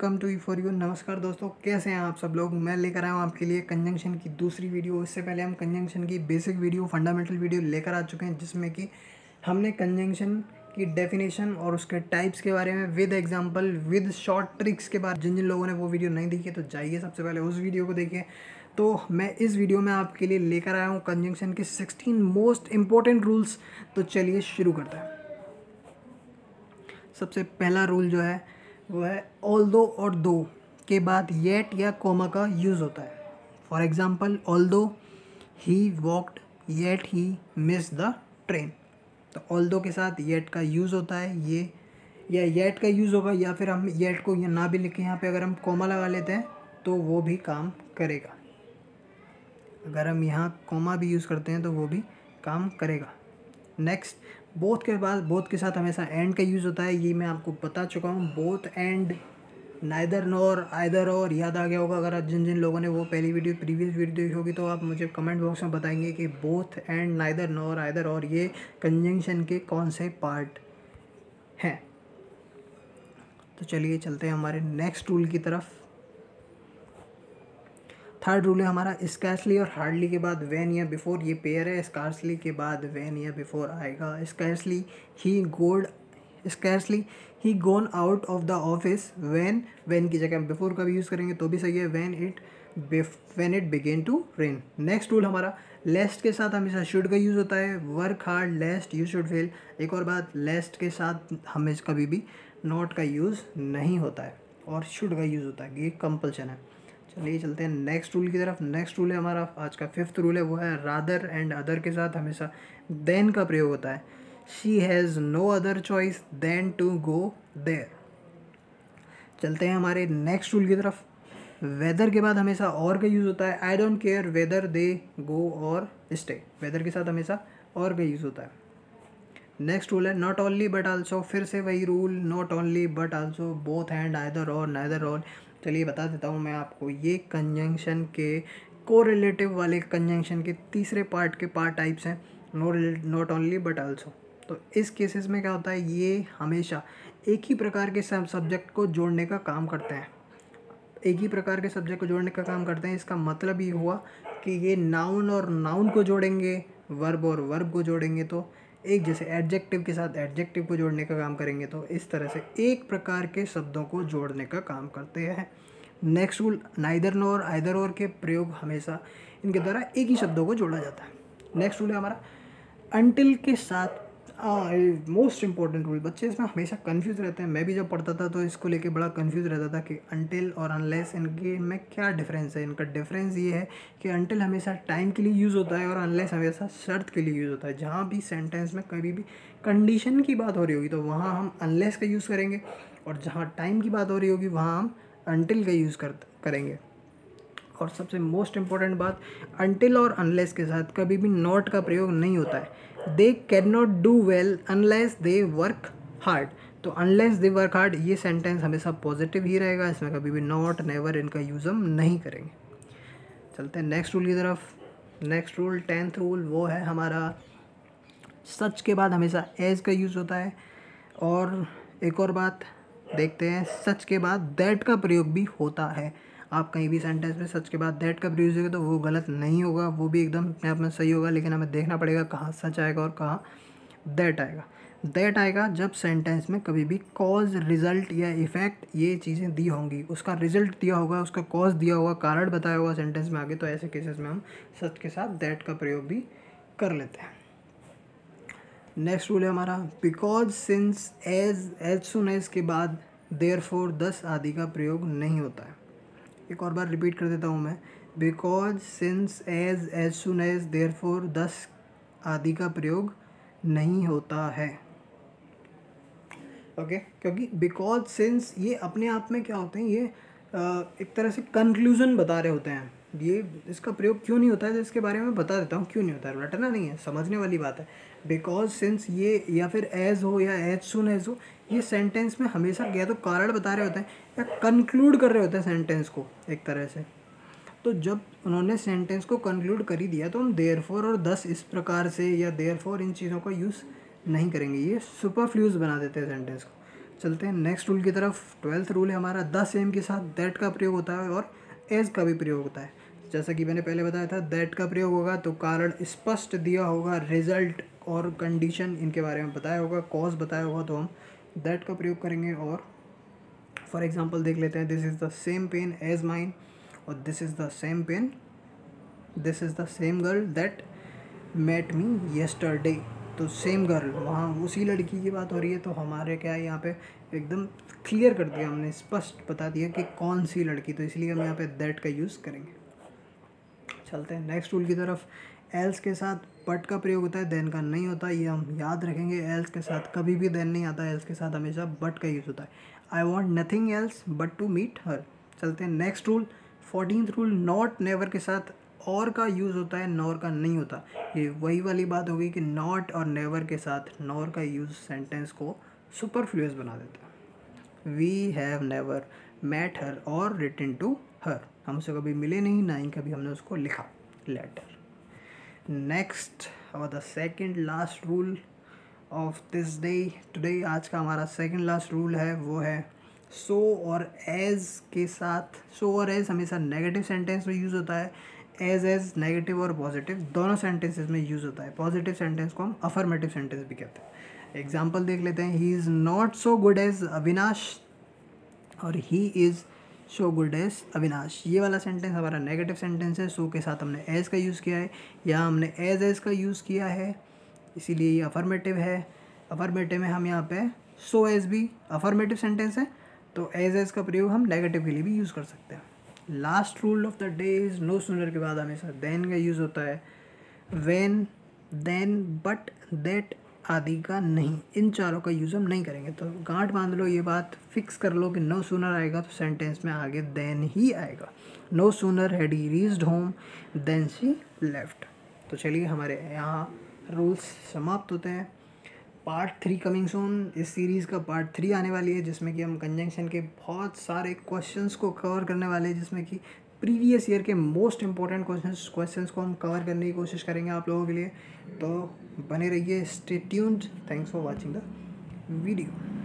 Welcome to E4U। नमस्कार दोस्तों, कैसे हैं आप सब लोग। मैं लेकर आया हूँ आपके लिए कंजंक्शन की दूसरी वीडियो। इससे पहले हम कंजंक्शन की बेसिक वीडियो, फंडामेंटल वीडियो लेकर आ चुके हैं, जिसमें कि हमने कंजंक्शन की डेफिनेशन और उसके टाइप्स के बारे में with example, with short tricks के बारे। जिन जिन लोगों ने वो वीडियो नहीं देखी तो जाइए सबसे पहले उस वीडियो को देखिए। तो मैं इस वीडियो में आपके लिए लेकर आया हूँ कंजंक्शन के 16 मोस्ट इंपॉर्टेंट रूल्स। तो चलिए शुरू करते हैं। सबसे पहला रूल जो है वो है ऑल्दो और दो के बाद येट या कोमा का यूज़ होता है। For example, although he walked yet he miss the train. तो ऑल्दो के साथ येट का यूज़ होता है, ये या येट का यूज़ होगा, या फिर हम येट को ना भी लिखें, यहाँ पे अगर हम कोमा लगा लेते हैं तो वो भी काम करेगा। अगर हम यहाँ कोमा भी यूज़ करते हैं तो वो भी काम करेगा। नेक्स्ट, बोथ के बाद, बोथ के साथ हमेशा एंड का यूज़ होता है। ये मैं आपको बता चुका हूँ। Both and, neither nor, either और याद आ गया होगा। अगर जिन जिन लोगों ने वो प्रीवियस वीडियो देखी होगी तो आप मुझे कमेंट बॉक्स में बताएंगे कि both and, neither nor, either और ये कंजंक्शन के कौन से पार्ट हैं। तो चलिए चलते हैं हमारे नेक्स्ट रूल की तरफ। थर्ड रूल है हमारा स्कैर्सली और हार्डली के बाद व्हेन या बिफोर। ये पेयर है। स्कार्सली के बाद व्हेन या बिफोर आएगा। Scarcely he gone out of the office when की जगह बिफोर का भी यूज़ करेंगे तो भी सही है। When it began to rain. Next rule हमारा लेस्ट के साथ हमेशा शुड का यूज़ होता है। Work hard लेस्ट you should fail. एक और बात, लेस्ट के साथ हमेशा कभी भी नॉट का यूज़ नहीं होता है और शुड का यूज़ होता है। ये कंपल्सन है। चलिए चलते हैं नेक्स्ट रूल की तरफ। नेक्स्ट रूल है हमारा आज का फिफ्थ रूल है, वो है रादर एंड अदर के साथ हमेशा देन का प्रयोग होता है। She has no other choice than to go there. चलते हैं हमारे नेक्स्ट रूल की तरफ। वेदर के बाद हमेशा और का यूज़ होता है। I don't care whether they go और स्टे। वेदर के साथ हमेशा और का यूज़ होता है। नेक्स्ट रूल है नॉट ओनली बट आल्सो। फिर से वही rule, not only but also, both and, either और, नाइदर और। चलिए बता देता हूँ मैं आपको, ये कंजंक्शन के कोरिलेटिव वाले कंजंक्शन के तीसरे पार्ट के पार्ट टाइप्स हैं, नॉट ओनली बट आल्सो। तो इस केसेस में क्या होता है, ये हमेशा एक ही प्रकार के सब्जेक्ट को जोड़ने का काम करते हैं। एक ही प्रकार के सब्जेक्ट को जोड़ने का काम करते हैं। इसका मतलब ये हुआ कि ये नाउन और नाउन को जोड़ेंगे, वर्ब और वर्ब को जोड़ेंगे, तो एक जैसे एडजेक्टिव के साथ एडजेक्टिव को जोड़ने का काम करेंगे। तो इस तरह से एक प्रकार के शब्दों को जोड़ने का काम करते हैं। Next rule, neither nor, either और के प्रयोग हमेशा इनके द्वारा एक ही शब्दों को जोड़ा जाता है। नेक्स्ट रूल है हमारा अनटिल के साथ। Most important rule. बच्चे इसमें हमेशा कंफ्यूज रहते हैं। मैं भी जब पढ़ता था तो इसको लेके बड़ा कंफ्यूज रहता था कि अनटिल और अनलेस, इनके में क्या डिफरेंस है। इनका डिफरेंस ये है कि अनटिल हमेशा टाइम के लिए यूज़ होता है और अनलेस हमेशा शर्त के लिए यूज़ होता है। जहाँ भी सेंटेंस में कभी भी कंडीशन की बात हो रही होगी तो वहाँ हम अनलेस का यूज़ करेंगे, और जहाँ टाइम की बात हो रही होगी वहाँ हम अनटिल का यूज़ करेंगे। और सबसे मोस्ट इम्पॉर्टेंट बात, अनटिल और अनलेस के साथ कभी भी नॉट का प्रयोग नहीं होता है। They can not do well unless they work hard. तो अनलेस दे वर्क हार्ड, ये सेंटेंस हमेशा पॉजिटिव ही रहेगा। इसमें कभी भी नॉट, नेवर, इनका यूज़ हम नहीं करेंगे। चलते हैं नेक्स्ट रूल की तरफ। नेक्स्ट रूल, 10th रूल, वो है हमारा सच के बाद हमेशा एज का यूज़ होता है। और एक और बात देखते हैं, सच के बाद दैट का प्रयोग भी होता है। आप कहीं भी सेंटेंस में सच के बाद दैट का प्रयोग करेंगे तो वो गलत नहीं होगा, वो भी एकदम अपने आप में सही होगा। लेकिन हमें देखना पड़ेगा कहाँ सच आएगा और कहाँ दैट आएगा। दैट आएगा जब सेंटेंस में कभी भी कॉज, रिजल्ट या इफेक्ट ये चीज़ें दी होंगी। उसका रिजल्ट दिया होगा, उसका कॉज दिया होगा, कारण बताया होगा सेंटेंस में आगे, तो ऐसे केसेस में हम सच के साथ दैट का प्रयोग भी कर लेते हैं। नेक्स्ट रूल है हमारा because, since, as soon as के बाद देयरफॉर, दस आदि का प्रयोग नहीं होता है। एक और बार रिपीट कर देता हूँ मैं, because, since, as soon as, therefore, दस आदि का प्रयोग नहीं होता है। ओके, क्योंकि बिकॉज, सिंस ये अपने आप में क्या होते हैं, ये एक तरह से कंक्लूजन बता रहे होते हैं। ये इसका प्रयोग क्यों नहीं होता है तो इसके बारे में बता देता हूँ क्यों नहीं होता है। रटना नहीं है, समझने वाली बात है। बिकॉज, सिंस ये या फिर एज हो या एज सुन एज हो, ये सेंटेंस में हमेशा या तो कारण बता रहे होते हैं या कंक्लूड कर रहे होते हैं सेंटेंस को एक तरह से। तो जब उन्होंने सेंटेंस को कंक्लूड कर ही दिया तो हम देयरफॉर और दस इस प्रकार से या देयरफॉर इन चीज़ों का यूज़ नहीं करेंगे। ये सुपरफ्लूज बना देते हैं सेंटेंस को। चलते हैं नेक्स्ट रूल की तरफ। 12th रूल है हमारा, द सेम के साथ दैट का प्रयोग होता है और एज का भी प्रयोग होता है। जैसा कि मैंने पहले बताया था, दैट का प्रयोग होगा तो कारण स्पष्ट दिया होगा, रिजल्ट और कंडीशन इनके बारे में बताया होगा, कॉज बताया होगा, तो हम दैट का प्रयोग करेंगे। और फॉर एग्जांपल देख लेते हैं, this is the same pen as mine, और this is the same pen, this is the same girl that met me yesterday. तो सेम गर्ल, वहाँ उसी लड़की की बात हो रही है, तो हमारे क्या है यहाँ पे एकदम क्लियर कर दिया हमने, स्पष्ट बता दिया कि कौन सी लड़की, तो इसलिए हम यहाँ पे दैट का यूज़ करेंगे। चलते हैं नेक्स्ट रूल की तरफ। एल्स के साथ बट का प्रयोग होता है, देन का नहीं होता, ये हम याद रखेंगे। एल्स के साथ कभी भी देन नहीं आता, एल्स के साथ हमेशा बट का यूज़ होता है। I want nothing else but to meet her. चलते हैं next rule, 14th rule, not never के साथ और का यूज़ होता है, नॉर का नहीं होता। ये वही वाली बात होगी कि नॉट और नेवर के साथ नॉर का यूज़ सेंटेंस को सुपरफ्लुअस बना देता है। We have never met her और रिटन टू हर, हम उससे कभी मिले नहीं, ना ही कभी हमने उसको लिखा लेटर। नेक्स्ट और the second last rule of this day today, आज का हमारा सेकेंड लास्ट रूल है, वो है सो और एज के साथ। सो और एज हमेशा नेगेटिव सेंटेंस में यूज़ होता है, एज नेगेटिव और पॉजिटिव दोनों सेंटेंसेस में यूज़ होता है। पॉजिटिव सेंटेंस को हम अफर्मेटिव सेंटेंस भी कहते हैं। एग्जाम्पल देख लेते हैं, he is not so good as Avinash और he is so good as Avinash. ये वाला सेंटेंस हमारा नेगेटिव सेंटेंस है, सो के साथ हमने एज का यूज़ किया है, यहाँ हमने एज का यूज़ किया है, इसीलिए ये अफर्मेटिव है। अफर्मेटिव में हम यहाँ पे सो एज भी अफर्मेटिव सेंटेंस है, तो एज का प्रयोग हम नेगेटिव के लिए भी यूज़ कर सकते हैं। Last rule of the day is no sooner के बाद हमेशा देन का यूज़ होता है। व्हेन, देन, बट, दैट आदि का नहीं, इन चारों का यूज़ हम नहीं करेंगे। तो गांठ बांध लो, ये बात फिक्स कर लो कि नो सूनर आएगा तो सेंटेंस में आगे देन ही आएगा। No sooner had he reached home than she left. तो चलिए हमारे यहाँ रूल्स समाप्त होते हैं। पार्ट 3 कमिंग सून, इस सीरीज़ का पार्ट 3 आने वाली है, जिसमें कि हम कंजंक्शन के बहुत सारे क्वेश्चंस को कवर करने वाले हैं, जिसमें कि प्रीवियस ईयर के मोस्ट इंपॉर्टेंट क्वेश्चंस को हम कवर करने की कोशिश करेंगे आप लोगों के लिए। तो बने रहिए, stay tuned. Thanks for watching the video.